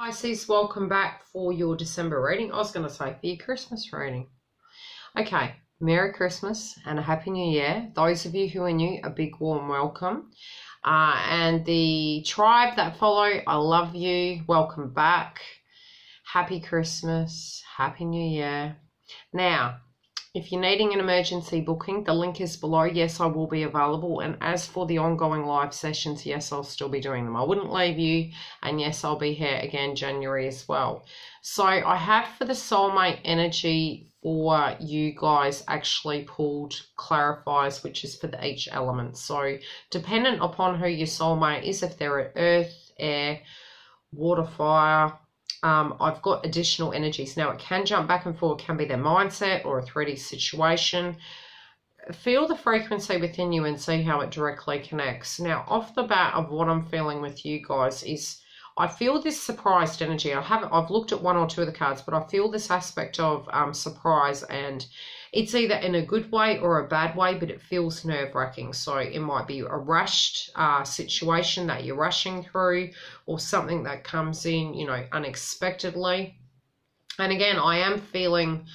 Pisces, welcome back for your December reading. I was going to say for your Christmas reading. Okay, Merry Christmas and a Happy New Year. Those of you who are new, a big warm welcome. And the tribe that follow, I love you. Welcome back. Happy Christmas. Happy New Year. Now, if you're needing an emergency booking, the link is below. Yes, I will be available. And as for the ongoing live sessions, yes, I'll still be doing them. I wouldn't leave you. And yes, I'll be here again January as well. So I have for the soulmate energy for you guys actually pulled clarifiers, which is for each element. So dependent upon who your soulmate is, if they're earth, air, water, fire, I've got additional energies. Now, it can jump back and forth. It can be their mindset or a 3D situation. Feel the frequency within you and see how it directly connects. Now, off the bat of what I'm feeling with you guys is I feel this surprised energy. I've looked at one or two of the cards, but I feel this aspect of surprise, and it's either in a good way or a bad way, but it feels nerve-wracking. So it might be a rushed situation that you're rushing through, or something that comes in, you know, unexpectedly. And again, I am feeling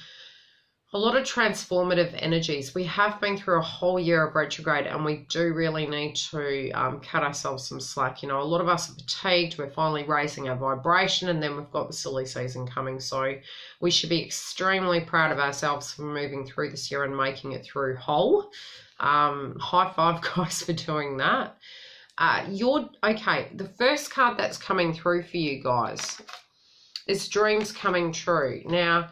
a lot of transformative energies. We have been through a whole year of retrograde, and we do really need to cut ourselves some slack. You know, a lot of us are fatigued. We're finally raising our vibration, and then we've got the silly season coming. So we should be extremely proud of ourselves for moving through this year and making it through whole. High five, guys, for doing that. Okay, the first card that's coming through for you guys is dreams coming true. Now,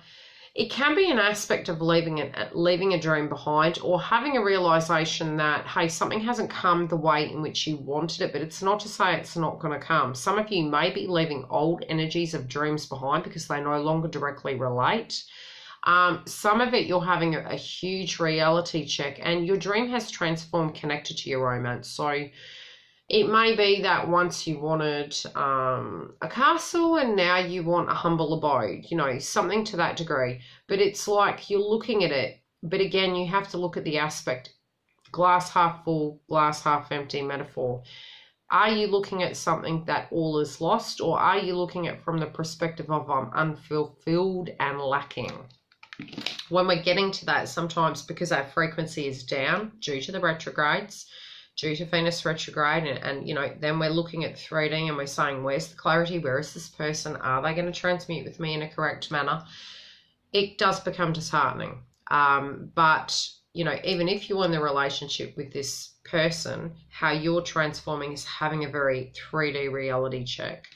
it can be an aspect of leaving a dream behind, or having a realization that, hey, something hasn't come the way in which you wanted it, but it's not to say it's not going to come. Some of you may be leaving old energies of dreams behind because they no longer directly relate. Some of it, you're having a huge reality check, and your dream has transformed connected to your romance. So it may be that once you wanted a castle and now you want a humble abode, you know, something to that degree. But it's like you're looking at it. But again, you have to look at the aspect, glass half full, glass half empty metaphor. Are you looking at something that all is lost, or are you looking at it from the perspective of unfulfilled and lacking? When we're getting to that, sometimes because our frequency is down due to the retrogrades, due to Venus retrograde, and you know, then we're looking at 3D and we're saying, where's the clarity? Where is this person? Are they going to transmute with me in a correct manner? It does become disheartening. But, you know, even if you're in the relationship with this person, how you're transforming is having a very 3D reality check.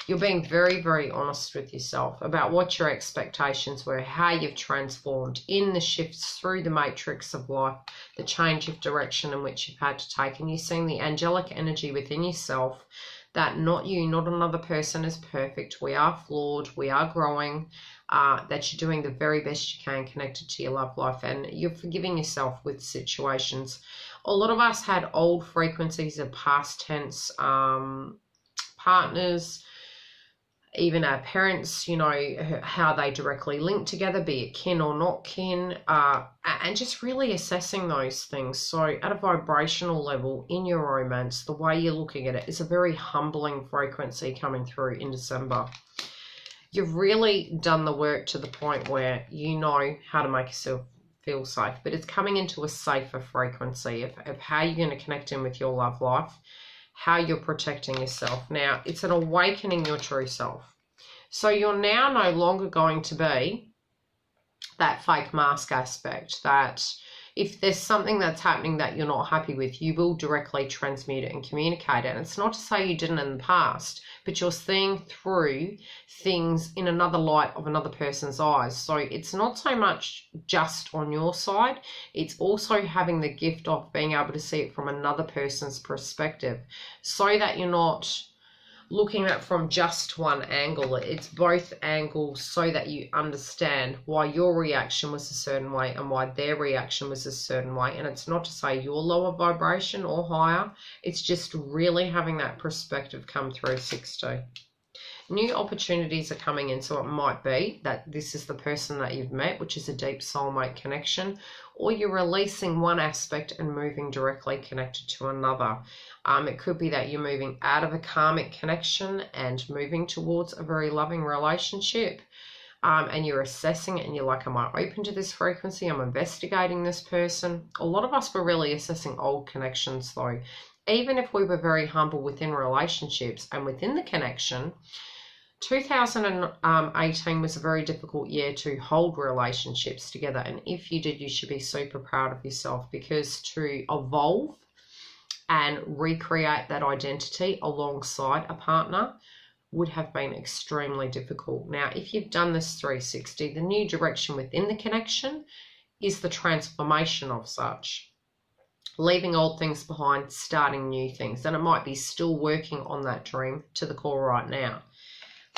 You're being very, very honest with yourself about what your expectations were, how you've transformed in the shifts through the matrix of life, the change of direction in which you've had to take. And you're seeing the angelic energy within yourself that not you, not another person is perfect. We are flawed. We are growing. That you're doing the very best you can connected to your love life, and you're forgiving yourself with situations. A lot of us had old frequencies of past tense partners, even our parents, you know, how they directly link together, be it kin or not kin, and just really assessing those things. So at a vibrational level in your romance, the way you're looking at it is a very humbling frequency coming through in December. You've really done the work to the point where you know how to make yourself feel safe, but it's coming into a safer frequency of how you're going to connect in with your love life, how you're protecting yourself. Now, it's an awakening your true self. So you're now no longer going to be that fake mask aspect, that if there's something that's happening that you're not happy with, you will directly transmute it and communicate it. And it's not to say you didn't in the past, but you're seeing through things in another light of another person's eyes. So it's not so much just on your side, it's also having the gift of being able to see it from another person's perspective, so that you're not looking at it from just one angle. It's both angles, so that you understand why your reaction was a certain way and why their reaction was a certain way. And it's not to say you're lower vibration or higher, it's just really having that perspective come through 60. New opportunities are coming in, so it might be that this is the person that you've met, which is a deep soulmate connection, or you're releasing one aspect and moving directly connected to another. It could be that you're moving out of a karmic connection and moving towards a very loving relationship. And you're assessing it and you're like, am I open to this frequency? I'm investigating this person. A lot of us were really assessing old connections though. Even if we were very humble within relationships and within the connection, 2018 was a very difficult year to hold relationships together. And if you did, you should be super proud of yourself, because to evolve and recreate that identity alongside a partner would have been extremely difficult. Now, if you've done this 360, the new direction within the connection is the transformation of such. Leaving old things behind, starting new things. And it might be still working on that dream to the core right now.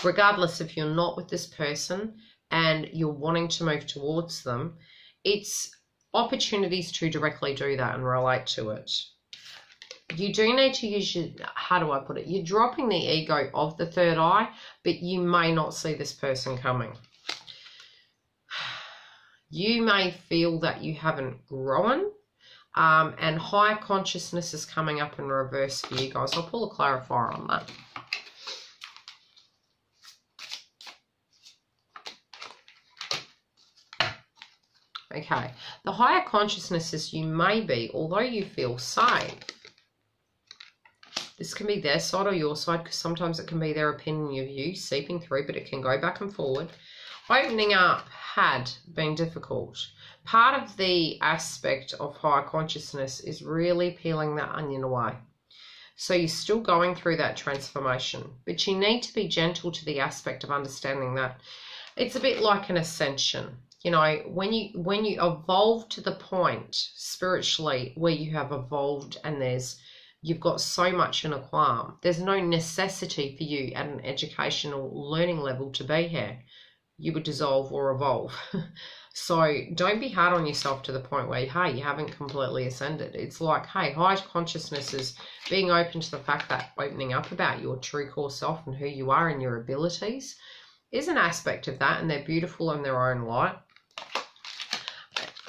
Regardless if you're not with this person and you're wanting to move towards them, it's opportunities to directly do that and relate to it. You do need to use your, how do I put it? You're dropping the ego of the third eye, but you may not see this person coming. You may feel that you haven't grown, and higher consciousness is coming up in reverse for you guys. I'll pull a clarifier on that. Okay, the higher consciousnesses you may be, although you feel safe, this can be their side or your side, because sometimes it can be their opinion of you seeping through, but it can go back and forward. Opening up had been difficult. Part of the aspect of higher consciousness is really peeling that onion away. So you're still going through that transformation, but you need to be gentle to the aspect of understanding that it's a bit like an ascension. You know, when you evolve to the point spiritually where you have evolved and you've got so much in a qualm, there's no necessity for you at an educational learning level to be here. You would dissolve or evolve. So don't be hard on yourself to the point where, hey, you haven't completely ascended. It's like, hey, high consciousness is being open to the fact that opening up about your true core self and who you are and your abilities is an aspect of that, and they're beautiful in their own light.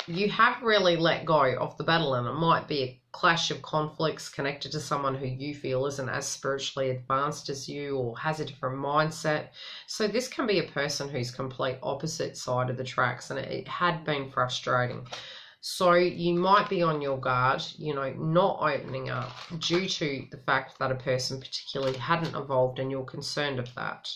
You have really let go of the battle, and it might be a clash of conflicts connected to someone who you feel isn't as spiritually advanced as you or has a different mindset. So this can be a person who's complete opposite side of the tracks, and it had been frustrating. So you might be on your guard, you know, not opening up due to the fact that a person particularly hadn't evolved and you're concerned of that.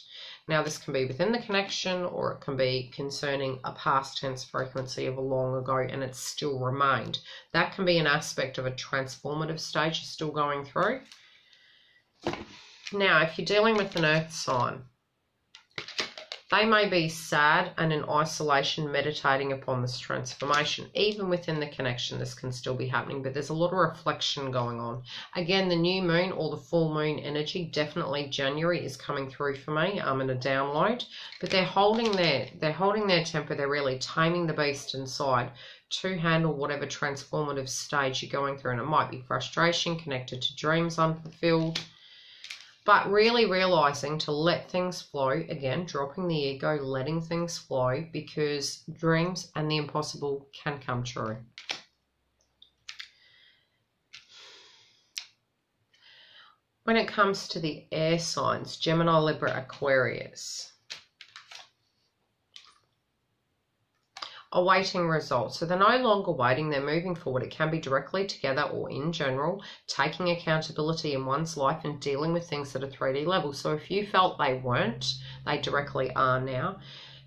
Now, this can be within the connection, or it can be concerning a past tense frequency of a long ago and it's still remained. That can be an aspect of a transformative stage you're still going through. Now, if you're dealing with an earth sign, they may be sad and in isolation meditating upon this transformation. Even within the connection, this can still be happening, but there's a lot of reflection going on. Again, the new moon or the full moon energy, definitely January, is coming through for me. I'm in a download, but they're holding their temper. They're really taming the beast inside to handle whatever transformative stage you're going through. And it might be frustration connected to dreams unfulfilled. But really realizing to let things flow, again, dropping the ego, letting things flow, because dreams and the impossible can come true. When it comes to the air signs, Gemini, Libra, Aquarius, awaiting results. So they're no longer waiting, they're moving forward. It can be directly together or in general, taking accountability in one's life and dealing with things at a 3D level. So if you felt they weren't, they directly are now.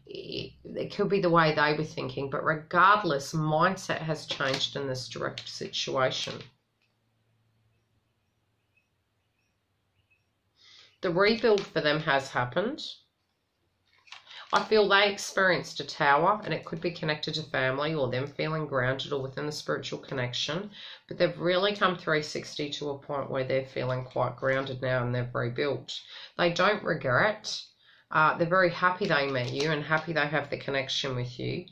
It could be the way they were thinking, but regardless, mindset has changed in this direct situation. The rebuild for them has happened. I feel they experienced a tower, and it could be connected to family or them feeling grounded or within the spiritual connection, but they've really come 360 to a point where they're feeling quite grounded now and they've rebuilt. They don't regret. They're very happy they met you and happy they have the connection with you.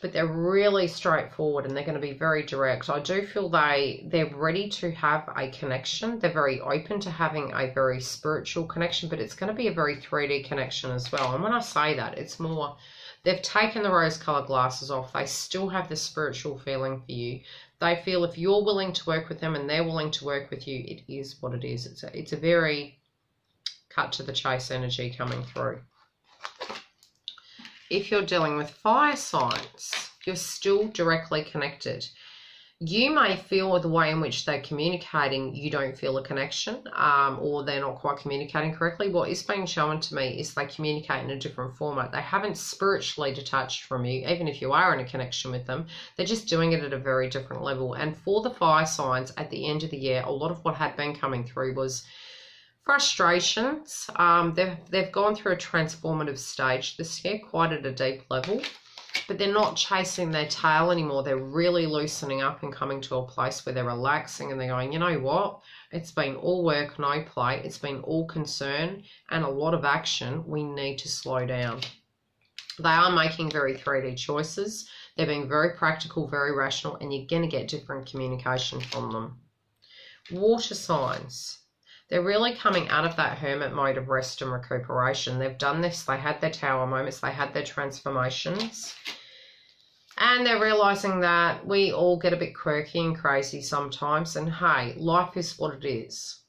but they're really straightforward and they're going to be very direct. I do feel they're ready to have a connection. They're very open to having a very spiritual connection, but it's going to be a very 3D connection as well. And when I say that, it's more, they've taken the rose-colored glasses off. They still have the spiritual feeling for you. They feel if you're willing to work with them and they're willing to work with you, it is what it is. It's a very cut to the chase energy coming through. If you're dealing with fire signs, you're still directly connected. You may feel the way in which they're communicating, you don't feel a connection, or they're not quite communicating correctly. What is being shown to me is they communicate in a different format. They haven't spiritually detached from you, even if you are in a connection with them. They're just doing it at a very different level. And for the fire signs at the end of the year, a lot of what had been coming through was frustrations. They've gone through a transformative stage this year, quite at a deep level. But they're not chasing their tail anymore. They're really loosening up and coming to a place where they're relaxing and they're going, you know what? It's been all work, no play. It's been all concern and a lot of action. We need to slow down. They are making very 3D choices. They're being very practical, very rational, and you're going to get different communication from them. Water signs. They're really coming out of that hermit mode of rest and recuperation. They've done this. They had their tower moments. They had their transformations. And they're realizing that we all get a bit quirky and crazy sometimes. And hey, life is what it is.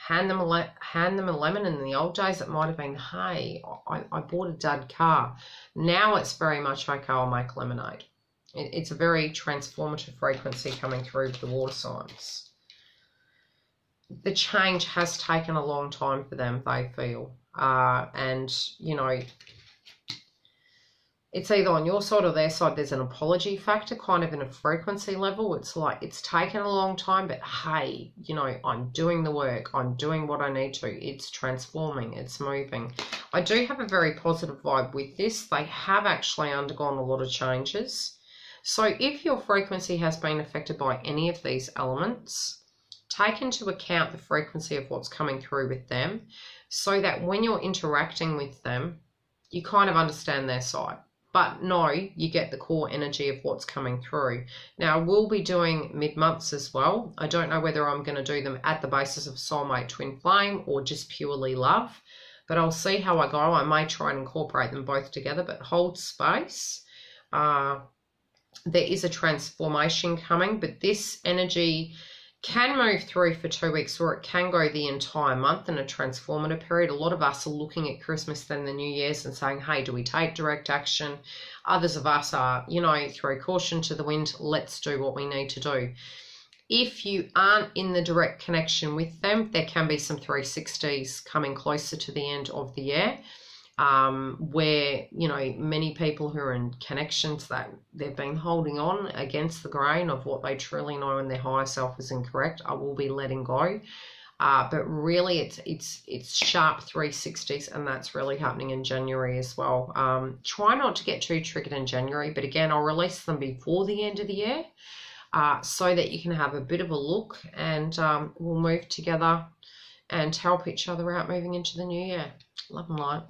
Hand them a lemon. In the old days, it might have been, hey, I bought a dud car. Now it's very much, okay, I'll make lemonade. It's a very transformative frequency coming through with the water signs. The change has taken a long time for them, they feel. And, you know, it's either on your side or their side. There's an apology factor kind of in a frequency level. It's like, it's taken a long time, but hey, you know, I'm doing the work. I'm doing what I need to. It's transforming. It's moving. I do have a very positive vibe with this. They have actually undergone a lot of changes. So if your frequency has been affected by any of these elements, take into account the frequency of what's coming through with them so that when you're interacting with them, you kind of understand their side. But no, you get the core energy of what's coming through. Now, we'll be doing mid-months as well. I don't know whether I'm going to do them at the basis of soulmate, twin flame, or just purely love. But I'll see how I go. I may try and incorporate them both together, but hold space. There is a transformation coming, but this energy can move through for 2 weeks, or it can go the entire month in a transformative period. A lot of us are looking at Christmas then the New Year's and saying, hey, do we take direct action? Others of us are, you know, throw caution to the wind. Let's do what we need to do. If you aren't in the direct connection with them, there can be some 360s coming closer to the end of the year. Where, you know, many people who are in connections that they've been holding on against the grain of what they truly know and their higher self is incorrect, I will be letting go. But really it's sharp 360s, and that's really happening in January as well. Try not to get too triggered in January, but again, I'll release them before the end of the year so that you can have a bit of a look, and we'll move together and help each other out moving into the new year. Love and light.